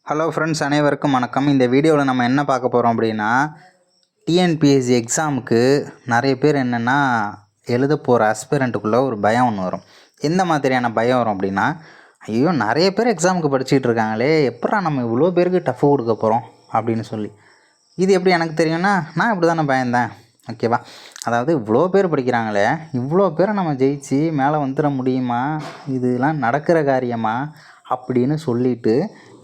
Hello friends, அனைவருக்கும் வணக்கம். இந்த வீடியோவில் நம்ம என்ன பார்க்க போகிறோம் அப்படின்னா, டிஎன்பிஎஸ்சி எக்ஸாமுக்கு நிறைய பேர் என்னென்னா எழுத போகிற ஆஸ்பிரண்ட்டுக்குள்ளே ஒரு பயம் ஒன்று வரும். எந்த மாதிரியான பயம் வரும் அப்படின்னா, ஐயோ நிறைய பேர் எக்ஸாமுக்கு படிச்சுக்கிட்டு இருக்காங்களே, எப்படா நம்ம இவ்வளோ பேருக்கு டஃப் கொடுக்க போகிறோம் அப்படின்னு சொல்லி. இது எப்படி எனக்கு தெரியும்னா, நான் இப்படி தானே பயந்தேன். ஓகேவா? அதாவது இவ்வளோ பேர் படிக்கிறாங்களே, இவ்வளோ பேரை நம்ம ஜெயிச்சு மேலே வந்துட முடியுமா, இதெல்லாம் நடக்கிற காரியமா அப்படின்னு சொல்லிட்டு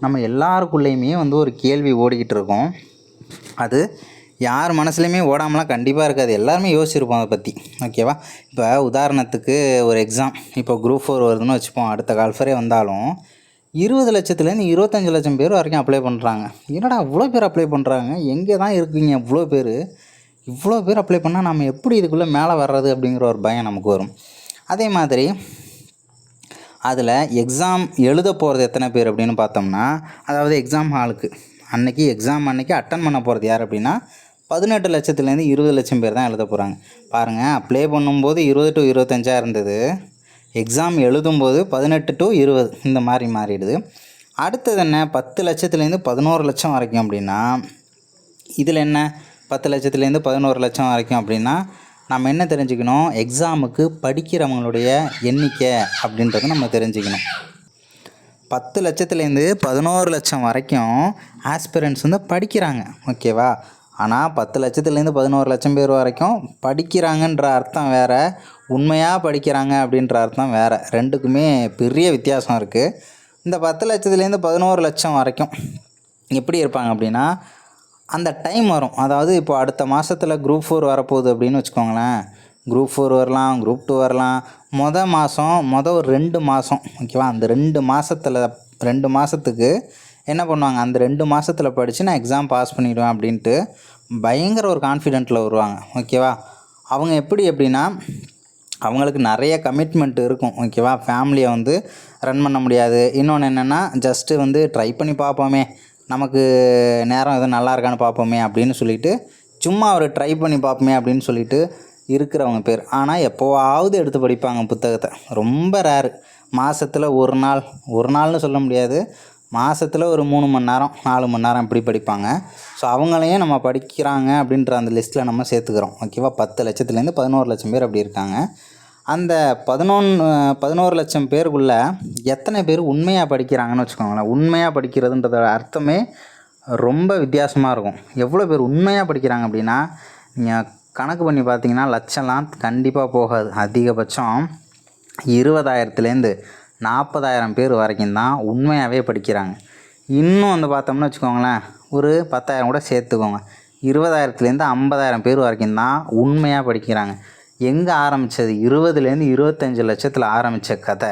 நம்ம எல்லாருக்குள்ளேயுமே ஒரு கேள்வி ஓடிக்கிட்டு இருக்கோம். அது யார் மனசுலையுமே ஓடாமலாம் கண்டிப்பாக இருக்காது. எல்லாருமே யோசிச்சிருப்போம் அதை பற்றி. ஓகேவா? இப்போ உதாரணத்துக்கு ஒரு எக்ஸாம், இப்போ குரூப் 4 வருதுன்னு வச்சுப்போம். அடுத்த கால்ஃபரே வந்தாலும் 20 லட்சத்துலேருந்து 25 லட்சம் பேர் வரைக்கும் அப்ளை பண்ணுறாங்க. என்னடா இவ்வளோ பேர் அப்ளை பண்ணுறாங்க, எங்கே தான் இருக்குங்க இவ்வளோ பேர் அப்ளை பண்ணால் நம்ம எப்படி இதுக்குள்ளே மேலே வர்றது அப்படிங்கிற ஒரு பயம் நமக்கு வரும். அதே மாதிரி அதில் எக்ஸாம் எழுத போகிறது எத்தனை பேர் அப்படின்னு பார்த்தோம்னா, அதாவது எக்ஸாம் ஹாலுக்கு எக்ஸாம் அன்றைக்கி அட்டன் பண்ண போகிறது யார் அப்படின்னா 18 லட்சத்துலேருந்து 20 லட்சம் பேர் தான் எழுத போகிறாங்க. பாருங்கள், அப்ளை பண்ணும்போது 20 to 25 இருந்தது. எக்ஸாம் எழுதும்போது 18 to 20 இந்த மாதிரி மாறிடுது. அடுத்தது என்ன, 10 லட்சத்துலேருந்து 11 லட்சம் வரைக்கும் அப்படின்னா, இதில் என்ன 10 லட்சத்துலேருந்து 11 லட்சம் வரைக்கும் அப்படின்னா நம்ம என்ன தெரிஞ்சுக்கணும், எக்ஸாமுக்கு படிக்கிறவங்களுடைய எண்ணிக்கை அப்படின்றத நம்ம தெரிஞ்சுக்கணும். 10 லட்சத்துலேருந்து 11 லட்சம் வரைக்கும் ஆஸ்பிரண்ட்ஸ் படிக்கிறாங்க. ஓகேவா? ஆனால் 10 லட்சத்துலேருந்து 11 லட்சம் பேர் வரைக்கும் படிக்கிறாங்கன்ற அர்த்தம் வேறு, உண்மையாக படிக்கிறாங்க அப்படின்ற அர்த்தம் வேறு. ரெண்டுக்குமே பெரிய வித்தியாசம் இருக்குது. இந்த 10 லட்சத்துலேருந்து 11 லட்சம் வரைக்கும் எப்படி இருப்பாங்க அப்படின்னா, அந்த டைம் வரும். அதாவது இப்போ அடுத்த மாதத்தில் குரூப் 4 வரப்போகுது அப்படின்னு வச்சுக்கோங்களேன். குரூப் 4 வரலாம், குரூப் 2 வரலாம். ஒரு 2 மாதம். ஓகேவா? அந்த 2 மாதத்துக்கு என்ன பண்ணுவாங்க, அந்த 2 மாதத்தில் படித்து நான் எக்ஸாம் பாஸ் பண்ணிவிடுவேன் அப்படின்ட்டு பயங்கர ஒரு கான்ஃபிடென்ட்டில் வருவாங்க. ஓகேவா? அவங்க எப்படின்னா, அவங்களுக்கு நிறைய கமிட்மெண்ட் இருக்கும். ஓகேவா? ஃபேமிலியை ரன் பண்ண முடியாது. இன்னொன்று என்னென்னா, ஜஸ்ட்டு ட்ரை பண்ணி பார்ப்போமே, நமக்கு நேரம் எதுவும் நல்லா இருக்கான்னு பார்ப்போமே அப்படின்னு சொல்லிட்டு, சும்மா ஒரு ட்ரை பண்ணி பார்ப்போமே அப்படின்னு சொல்லிட்டு இருக்கிறவங்க பேர். ஆனால் எப்போவாவது எடுத்து படிப்பாங்க புத்தகத்தை. ரொம்ப ரேரு. மாதத்தில் ஒரு நாள்னு சொல்ல முடியாது, மாதத்தில் ஒரு 3 மணி நேரம் 4 மணி நேரம் இப்படி படிப்பாங்க. ஸோ அவங்களையும் நம்ம படிக்கிறாங்க அப்படின்ற அந்த லிஸ்ட்டில் நம்ம சேர்த்துக்கிறோம். ஓகேவா? 10 லட்சத்துலேருந்து 11 லட்சம் பேர் அப்படி இருக்காங்க. அந்த 11 லட்சம் பேருக்குள்ளே எத்தனை பேர் உண்மையாக படிக்கிறாங்கன்னு வச்சுக்கோங்களேன். உண்மையாக படிக்கிறதுன்றத அர்த்தமே ரொம்ப வித்தியாசமாக இருக்கும். எவ்வளோ பேர் உண்மையாக படிக்கிறாங்க அப்படின்னா, நீங்கள் கணக்கு பண்ணி பார்த்தீங்கன்னா லட்சம்லாம் கண்டிப்பாக போகாது. அதிகபட்சம் 20,000லேருந்து 40,000 பேர் வரைக்கும் தான் உண்மையாகவே படிக்கிறாங்க. இன்னும் பார்த்தோம்னு வச்சுக்கோங்களேன், ஒரு 10,000 கூட சேர்த்துக்கோங்க. 20,000லேருந்து 50,000 பேர் வரைக்கும் தான் உண்மையாக படிக்கிறாங்க. எங்கே ஆரம்பித்தது, 20லேருந்து 25 லட்சத்தில் ஆரம்பித்த கதை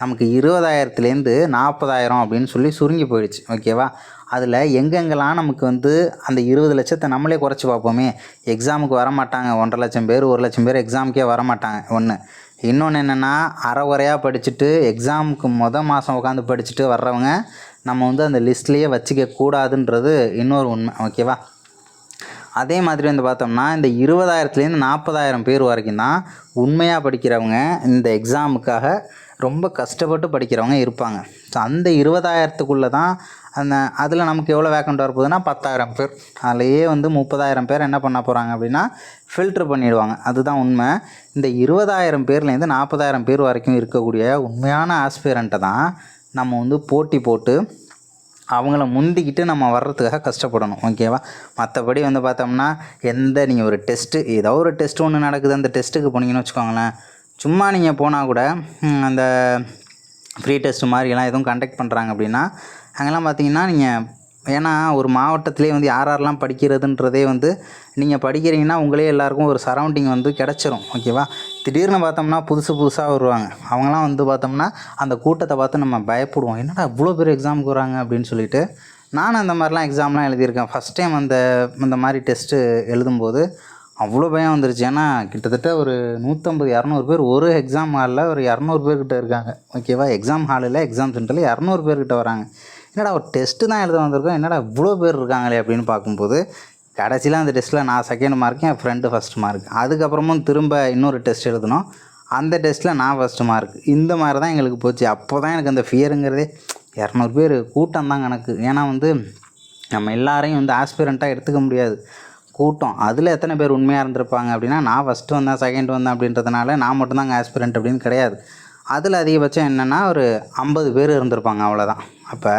நமக்கு 20,000லேருந்து 40,000 அப்படின்னு சொல்லி சுருங்கி போயிடுச்சு. ஓகேவா? அதில் எங்கெங்கெல்லாம் நமக்கு அந்த 20 லட்சத்தை நம்மளே குறைச்சி பார்ப்போமே. எக்ஸாமுக்கு வரமாட்டாங்க 1.5 லட்சம் பேர், 1 லட்சம் பேர் எக்ஸாமுக்கே வரமாட்டாங்க. இன்னொன்று என்னென்னா, அரைகுறையாக படிச்சுட்டு எக்ஸாமுக்கு மாதம் உட்காந்து படிச்சுட்டு வர்றவங்க நம்ம அந்த லிஸ்ட்லேயே வச்சுக்க கூடாதுன்றது இன்னொரு உண்மை. ஓகேவா? அதே மாதிரி பார்த்தோம்னா, இந்த 20,000லேருந்து 40,000 பேர் வரைக்கும் தான் உண்மையாக படிக்கிறவங்க, இந்த எக்ஸாமுக்காக ரொம்ப கஷ்டப்பட்டு படிக்கிறவங்க இருப்பாங்க. ஸோ அந்த 20,000த்துக்குள்ளே தான் அதில் நமக்கு எவ்வளோ வேக்கண்ட் வரப்போகுதுன்னா 10,000 பேர். அதிலேயே 30,000 பேர் என்ன பண்ண போகிறாங்க அப்படின்னா ஃபில்ட்ரு பண்ணிவிடுவாங்க. அதுதான் உண்மை. இந்த 20,000 பேர்லேருந்து 40,000 பேர் வரைக்கும் இருக்கக்கூடிய உண்மையான ஆஸ்பிரண்ட்டை தான் நம்ம போட்டி போட்டு அவங்கள முந்திக்கிட்டு நம்ம வர்றதுக்காக கஷ்டப்படணும். ஓகேவா? மற்றபடி பார்த்தோம்னா, நீங்கள் ஒரு ஏதோ ஒரு டெஸ்ட்டு ஒன்று நடக்குது, அந்த டெஸ்ட்டுக்கு போனீங்கன்னு வச்சுக்கோங்களேன். சும்மா நீங்கள் போனால் கூட அந்த ஃப்ரீ டெஸ்ட்டு மாதிரிலாம் எதுவும் கண்டக்ட் பண்ணுறாங்க அப்படின்னா, அங்கெல்லாம் பார்த்தீங்கன்னா நீங்கள் ஏன்னா ஒரு மாவட்டத்திலே யாரெல்லாம் படிக்கிறதுன்றதே நீங்கள் படிக்கிறீங்கன்னா உங்களே எல்லாேருக்கும் ஒரு சரௌண்டிங் கிடச்சிரும். ஓகேவா? திடீர்னு பார்த்தோம்னா புதுசாக வருவாங்க. அவங்களாம் பார்த்தோம்னா அந்த கூட்டத்தை பார்த்து நம்ம பயப்படுவோம். என்னடா இவ்வளோ பேர் எக்ஸாமுக்கு வராங்க அப்படின்னு சொல்லிட்டு. நானும் அந்த மாதிரிலாம் எக்ஸாம்லாம் எழுதியிருக்கேன். ஃபஸ்ட் டைம் அந்த மாதிரி டெஸ்ட்டு எழுதும்போது அவ்வளோ பயம் வந்துருச்சு. ஏன்னா கிட்டத்தட்ட ஒரு 150-200 பேர் ஒரு எக்ஸாம் ஹாலில் ஒரு 200 பேர்கிட்ட இருக்காங்க. ஓகேவா? எக்ஸாம் ஹாலில் எக்ஸாம் சென்டரில் 200 பேர்கிட்ட வராங்க. என்னடா ஒரு டெஸ்ட்டு தான் எழுத வந்திருக்கோம், என்னடா இவ்வளோ பேர் இருக்காங்களே அப்படின்னு பார்க்கும்போது, கடைசியில் அந்த டெஸ்ட்டில் நான் 2nd மார்க்கு, என் ஃப்ரெண்டு 1st மார்க். அதுக்கப்புறமும் திரும்ப இன்னொரு டெஸ்ட் எழுதணும். அந்த டெஸ்ட்டில் நான் 1st மார்க். இந்த மாதிரி தான் எங்களுக்கு போச்சு. அப்போ தான் எனக்கு அந்த ஃபியருங்கிறதே 200 பேர் கூட்டம் தான் கணக்கு. ஏன்னா வந்து நம்ம எல்லாரையும் வந்து ஆஸ்பிரண்ட்டாக எடுத்துக்க முடியாது. கூட்டம் அதில் எத்தனை பேர் உண்மையாக இருந்திருப்பாங்க அப்படின்னா, நான் ஃபஸ்ட்டு வந்தேன் செகண்ட் வந்தேன் அப்படின்றதுனால நான் மட்டும்தாங்க ஆஸ்பிரண்ட் அப்படின்னு கிடையாது. அதில் அதிகபட்சம் என்னென்னா ஒரு 50 பேர் இருந்திருப்பாங்க, அவ்வளோதான். அப்போ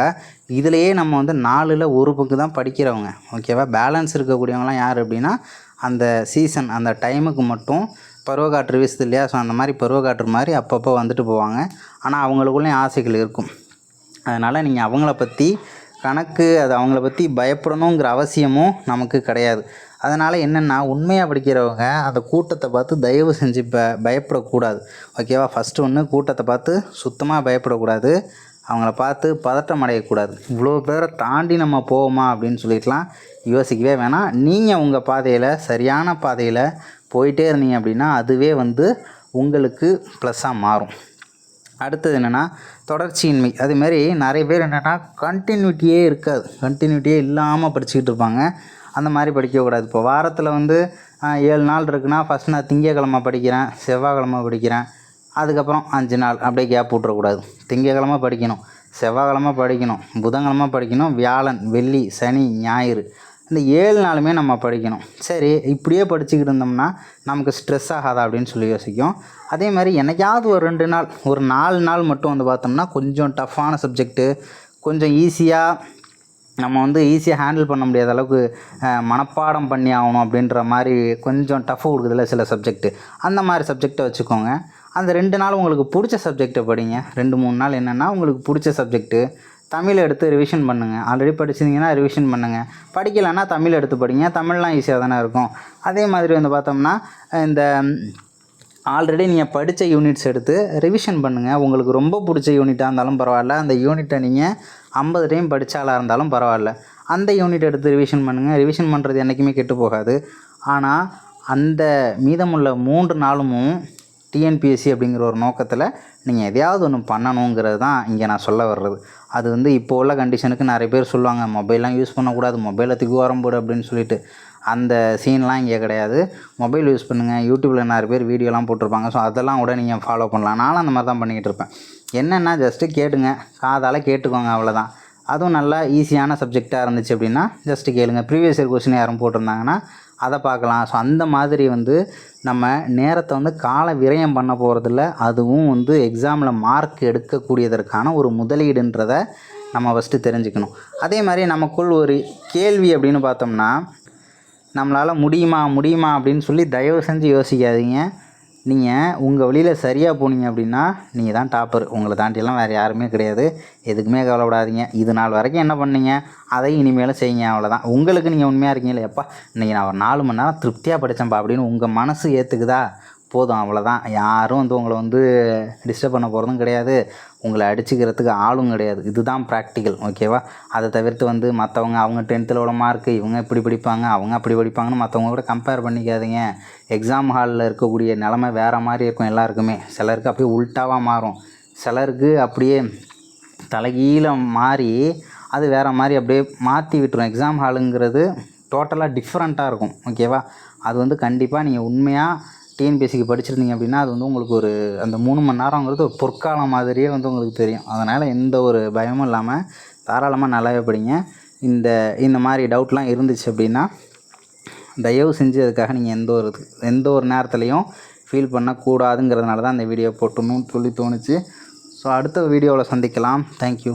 இதிலையே நம்ம வந்து 4ல் 1 பங்கு தான் படிக்கிறவங்க, ஓகேவா. பேலன்ஸ் இருக்கக்கூடியவங்களாம் யார் அப்படின்னா, அந்த சீசன் அந்த டைமுக்கு மட்டும் பருவக்காற்று வீசுது இல்லையா, ஸோ அந்த மாதிரி பருவக்காற்று மாதிரி அப்பப்போ வந்துட்டு போவாங்க. ஆனால் அவங்களுக்குள்ளேயும் ஆசைகள் இருக்கும். அதனால் நீங்கள் அவங்கள பற்றி கணக்கு, அது அவங்கள பற்றி பயப்படணுங்கிற அவசியமும் நமக்கு கிடையாது. அதனால் என்னென்னா, உண்மையாக படிக்கிறவங்க அந்த கூட்டத்தை பார்த்து தயவு செஞ்சு பயப்படக்கூடாது, ஓகேவா. ஃபஸ்ட்டு ஒன்று, கூட்டத்தை பார்த்து சுத்தமாக பயப்படக்கூடாது. அவங்கள பார்த்து பதட்டம் அடையக்கூடாது. இவ்வளோ பேரை தாண்டி நம்ம போவோமா அப்படின்னு சொல்லிட்டுலாம் யோசிக்கவே வேணாம். நீங்கள் உங்கள் பாதையில் சரியான பாதையில் போயிட்டே இருந்தீங்க அப்படின்னா அதுவே வந்து உங்களுக்கு ப்ளஸ்ஸாக மாறும். அடுத்தது என்னென்னா தொடர்ச்சியின்மை. அதுமாரி நிறைய பேர் என்னென்னா கண்டினியூட்டியே இருக்காது, கண்டினியூட்டியே இல்லாமல் படிச்சுக்கிட்டு இருப்பாங்க. அந்த மாதிரி படிக்கக்கூடாது. இப்போ வாரத்தில் வந்து 7 நாள் இருக்குன்னா, ஃபஸ்ட் நான் திங்கக்கிழமை படிக்கிறேன், செவ்வாய்க்கிழமை படிக்கிறேன், அதுக்கப்புறம் 5 நாள் அப்படியே கேப் விட்றக்கூடாது. திங்கக்கிழமை படிக்கணும், செவ்வாய்க்கிழமை படிக்கணும், புதன்கிழமை படிக்கணும், வியாழன், வெள்ளி, சனி, ஞாயிறு, இந்த 7 நாளுமே நம்ம படிக்கணும். சரி, இப்படியே படிச்சுக்கிட்டு இருந்தோம்னா நமக்கு ஸ்ட்ரெஸ் ஆகாதா அப்படின்னு சொல்லி யோசிக்கும். அதே மாதிரி என்னைக்காவது ஒரு 2 நாள், ஒரு 4 நாள் மட்டும் வந்து பார்த்தோம்னா கொஞ்சம் டஃப்பான சப்ஜெக்ட்டு, கொஞ்சம் ஈஸியாக நம்ம வந்து ஈஸியாக ஹேண்டில் பண்ண முடியாத அளவுக்கு மனப்பாடம் பண்ணி ஆகணும் அப்படின்ற மாதிரி கொஞ்சம் டஃப் கொடுக்குதுல்ல சில சப்ஜெக்ட்டு, அந்த மாதிரி சப்ஜெக்டை வச்சுக்கோங்க. அந்த 2 நாள் உங்களுக்கு பிடிச்ச சப்ஜெக்டை படிங்க. 2-3 நாள் என்னென்னா உங்களுக்கு பிடிச்ச சப்ஜெக்ட்டு தமிழ் எடுத்து ரிவிஷன் பண்ணுங்கள். ஆல்ரெடி படிச்சிருந்தீங்கன்னா ரிவிஷன் பண்ணுங்கள். படிக்கலைன்னா தமிழ் எடுத்து படிங்க. தமிழ்லாம் ஈஸியாக தானே இருக்கும். அதே மாதிரி வந்து பார்த்தோம்னா இந்த ஆல்ரெடி நீங்கள் படித்த யூனிட்ஸ் எடுத்து ரிவிஷன் பண்ணுங்கள். உங்களுக்கு ரொம்ப பிடிச்ச யூனிட்டாக இருந்தாலும் பரவாயில்ல, அந்த யூனிட்டை நீங்கள் 50 டைம் படித்தாலாக இருந்தாலும் பரவாயில்ல, அந்த யூனிட் எடுத்து ரிவிஷன் பண்ணுங்கள். ரிவிஷன் பண்ணுறது என்றைக்குமே கெட்டு போகாது. ஆனால் அந்த மீதமுள்ள 3 நாளும் டிஎன்பிஎஸ்சி அப்படிங்கிற ஒரு நோக்கத்தில் நீங்கள் எதையாவது ஒன்று பண்ணணுங்கிறது தான் இங்கே நான் சொல்ல வர்றது. அது வந்து இப்போ உள்ள கண்டிஷனுக்கு நிறைய பேர் சொல்லுவாங்க, மொபைல்லாம் யூஸ் பண்ணக்கூடாது, மொபைலை தூக்கி வரம்போடு அப்படின்னு சொல்லிட்டு. அந்த சீன்லாம் இங்கே கிடையாது. மொபைல் யூஸ் பண்ணுங்கள். யூடியூப்பில் நிறைய பேர் வீடியோலாம் போட்டிருப்பாங்க, ஸோ அதெல்லாம் கூட நீங்கள் ஃபாலோ பண்ணலாம். நானும் அந்த மாதிரி தான் பண்ணிக்கிட்டு இருப்பேன். என்னென்னா ஜஸ்ட்டு கேட்டுங்க, காதால் கேட்டுக்கோங்க, அவ்வளோதான். அதுவும் நல்லா ஈஸியான சப்ஜெக்டாக இருந்துச்சு அப்படின்னா ஜஸ்ட்டு கேளுங்க. ப்ரீவியஸ் இயர் கொஸ்டின் யாரும் போட்டிருந்தாங்கன்னா அதை பார்க்கலாம். ஸோ அந்த மாதிரி வந்து நம்ம நேரத்தை வந்து கால விரயம் பண்ண போகிறதில்ல. அதுவும் வந்து எக்ஸாமில் மார்க் எடுக்கக்கூடியதற்கான ஒரு முதலீடுன்றதை நம்ம ஃபஸ்ட்டு தெரிஞ்சுக்கணும். அதே மாதிரி நமக்குள் ஒரு கேள்வி அப்படின்னு பார்த்தோம்னா, நம்மளால் முடியுமா அப்படின்னு சொல்லி தயவு செஞ்சு யோசிக்காதீங்க. நீங்கள் உங்கள் வழியில் சரியாக போனீங்க அப்படின்னா நீங்கள் தான் டாப்பர். உங்களை தாண்டியெல்லாம் வேறு யாருமே கிடையாது. எதுக்குமே கவலைப்படாதீங்க. இது நாள் வரைக்கும் என்ன பண்ணீங்க, அதை இனிமேலும் செய்யுங்க, அவ்வளோதான். உங்களுக்கு நீங்கள் உண்மையாக இருக்கீங்களே, எப்பா இன்றைக்கி நான் ஒரு 4 மணி நேரம் திருப்தியாக படித்தேன்ப்பா அப்படின்னு உங்கள் மனசு ஏற்றுக்குதா, போதும், அவ்வளோதான். யாரும் வந்து உங்களை வந்து டிஸ்டர்ப் பண்ண போகிறதும் கிடையாது, உங்களை அடிச்சுக்கிறதுக்கு ஆளும் கிடையாது. இதுதான் ப்ராக்டிக்கல், ஓகேவா. அதை தவிர்த்து வந்து மற்றவங்க அவங்க 10th எவ்வளோ மார்க்கு, இவங்க இப்படி படிப்பாங்க, அவங்க அப்படி படிப்பாங்கன்னு மற்றவங்க கூட கம்பேர் பண்ணிக்காதீங்க. எக்ஸாம் ஹாலில் இருக்கக்கூடிய நிலமை வேறு மாதிரி இருக்கும் எல்லாருக்குமே. சிலருக்கு அப்படியே உல்ட்டாவாக மாறும், சிலருக்கு அப்படியே தலைகீழ மாறி அது வேறு மாதிரி அப்படியே மாற்றி விட்டுரும். எக்ஸாம் ஹாலுங்கிறது டோட்டலாக டிஃப்ரெண்ட்டாக இருக்கும், ஓகேவா. அது வந்து கண்டிப்பாக நீங்கள் உண்மையாக டிஎன்பிஎஸ்சிக்கு படிச்சிருந்தீங்க அப்படின்னா அது வந்து உங்களுக்கு ஒரு அந்த 3 மணி நேரங்கிறது ஒரு பொற்காலம் மாதிரியே வந்து உங்களுக்கு தெரியும். அதனால் எந்த ஒரு பயமும் இல்லாமல் தாராளமாக நல்லாவே படிங்க. இந்த மாதிரி டவுட்லாம் இருந்துச்சு அப்படின்னா தயவு செஞ்சு அதுக்காக நீங்கள் எந்த ஒரு நேரத்துலையும் ஃபீல் பண்ணக்கூடாதுங்கிறதுனால தான் அந்த வீடியோ போட்டணும்னு சொல்லி தோணுச்சு. ஸோ அடுத்த வீடியோவில் சந்திக்கலாம். தேங்க்யூ.